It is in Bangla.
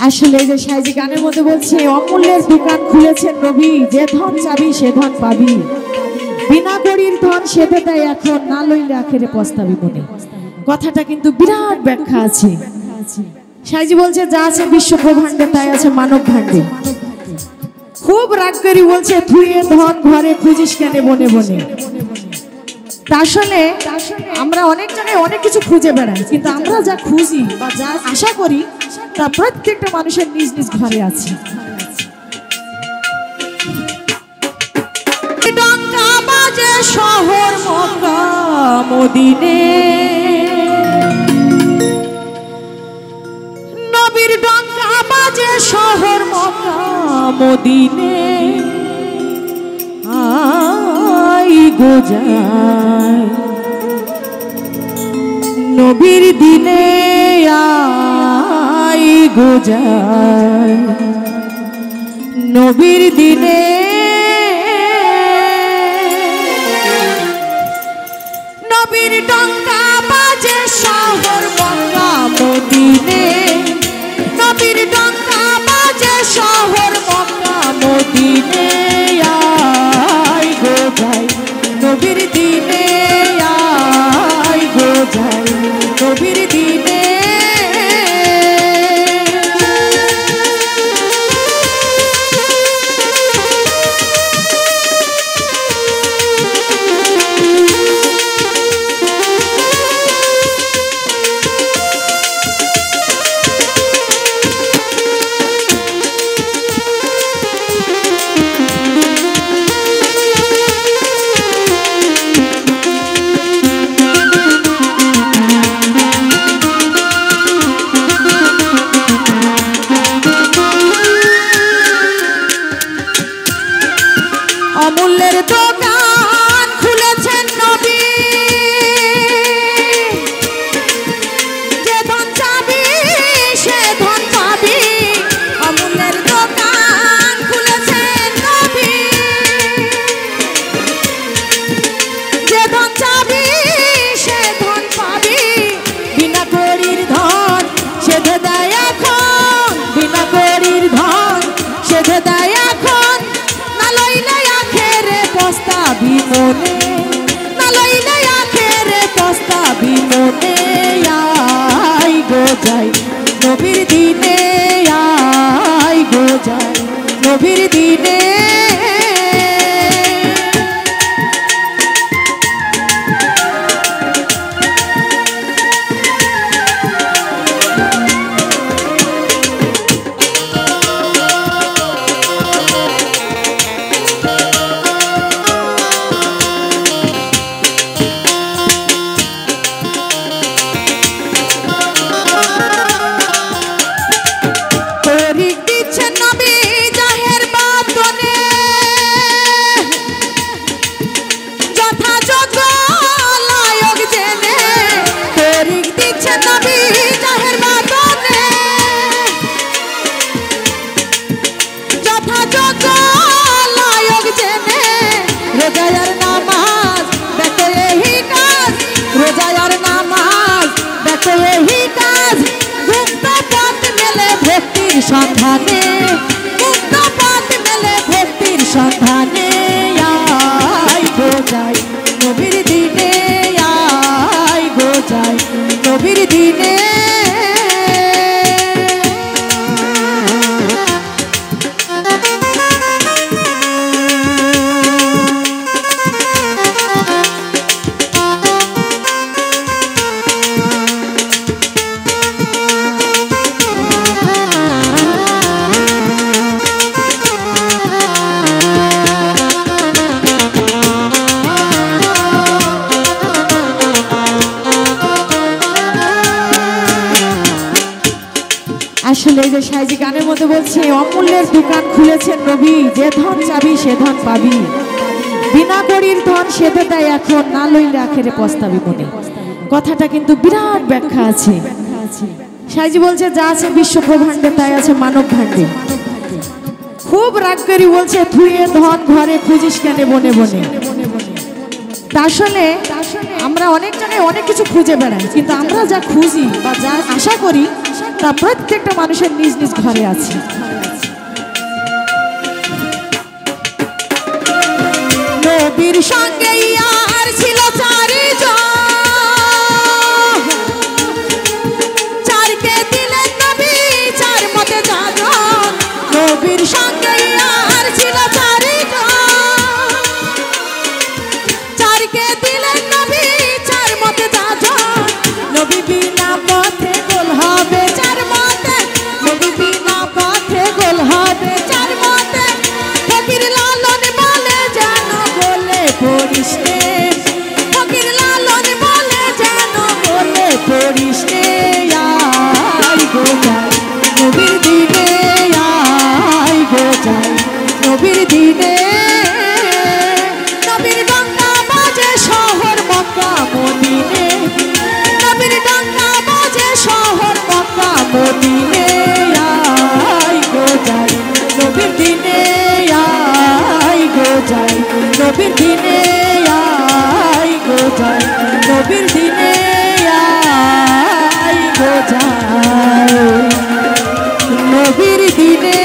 আসলে যে সাইজি গানের মধ্যে বলছে অমূল্যের দোকান খুলেছেন নবী, যে ধন চাবি সে ধন পাবি, বিনা করির ধন সেধে দেয় এখন, না লইলে আখেরে পস্তাবি মনে। কথাটা কিন্তু বিরাট ব্যাখ্যা আছে। সাইজি বলছে যা আছে বিশ্ব ব্রহ্মাণ্ডে তাই আছে মানব ভাণ্ডে। খুব রাগ করে বলছে ধুয়ে ধন ঘরে খুঁজিস কেন বনে বনে। আসলে আমরা অনেক জায়গায় অনেক কিছু খুঁজে বেড়াই, কিন্তু আমরা যা খুঁজি বা যা আশা করি তা প্রত্যেকটা মানুষের নিজ নিজ ঘরে আছে। ডঙ্কা বাজে শহর মক্কা মদিনে, নবীর ডঙ্কা বাজে শহর মক্কা মদিনে, আই গো যাই নবীর দিনে, আই গো যাই নবীর দিনে। নবীর ডঙ্কা বাজে শহর মক্কা মদিনে, নবীর ডঙ্কা বাজে শহর মক্কা মদিনে, আই গো যাই নবীর দিনে, আই গো যাই নবীর দিনে। অমূল্যের দোকান খুলেছেন নবী, যে ধন চাবি সে ধন পাবি, অমূল্যের দোকান খুলেছেন নবী, যে ধন চাবি সে ধন পাবি, বিনা করির ধন সেধে দেয় এখন, বিনা করির ধন সেধে দেয় এখন, না লইলে পস্তাবি মনে, না লইলে আখেরে পস্তাবি মনে, আই গো যাই নবীর দিনে, আই গো যাই নবীর দিনে। সন্ধানে মুক্ত পথ মেলে ভক্তির সন্ধানে, আই গো যাই নবীর দিনে, আই গো যাই নবীর দিনে। আসলে যে সাইজি গানের মধ্যে বলছে অমূল্যের দোকান খুলেছেন নবী, যে ধন চাবি সে ধন পাবি, বিনা করির ধন সেধে দেয় এখন, না লইলে আখেরে পস্তাবি মনে। কথাটা কিন্তু বিরাট ব্যাখ্যা আছে। সাইজি বলছে যা আছে বিশ্ব ব্রহ্মাণ্ডে তাই আছে মানব ভাণ্ডে। খুব রাগ করে বলছে ধুয়ে ধন ঘরে খুঁজিস কেন বনে বনে। আসলে আমরা অনেক জায়গায় অনেক কিছু খুঁজে বেড়াই, কিন্তু আমরা যা খুঁজি বা যা আশা করি তা প্রত্যেকটা মানুষের নিজ নিজ ঘরে আছে। নবীর সঙ্গে আর ছিল চারজন, চারকে দিলেন নবী চার মতে যাজন। নবীর সঙ্গে আর ছিল চারজন, চারকে দিলেন নবী চার মতে যাজন। নবী বিনা পথে গোল হবে চার মতে, নবী বিনা পথে গোল হবে চার মতে। ফকির লালন বলে যেন বলে পড়িস নে, ফকির লালন বলে যেন বলে পড়িস নে। আই গো যাই নবীর দিনে, আই গো যাই নবীর দিনে। নবীর গঙ্গা বাজে শহর মক্কা মদিনে, নবীর গঙ্গা বাজে শহর মক্কা মদিনে। আই গো যাই নবীর দিনে, আই গো যাই নবীর দিনে, আই গো যাই নবীর দিনে, আই গো যাই নবীর দিনে।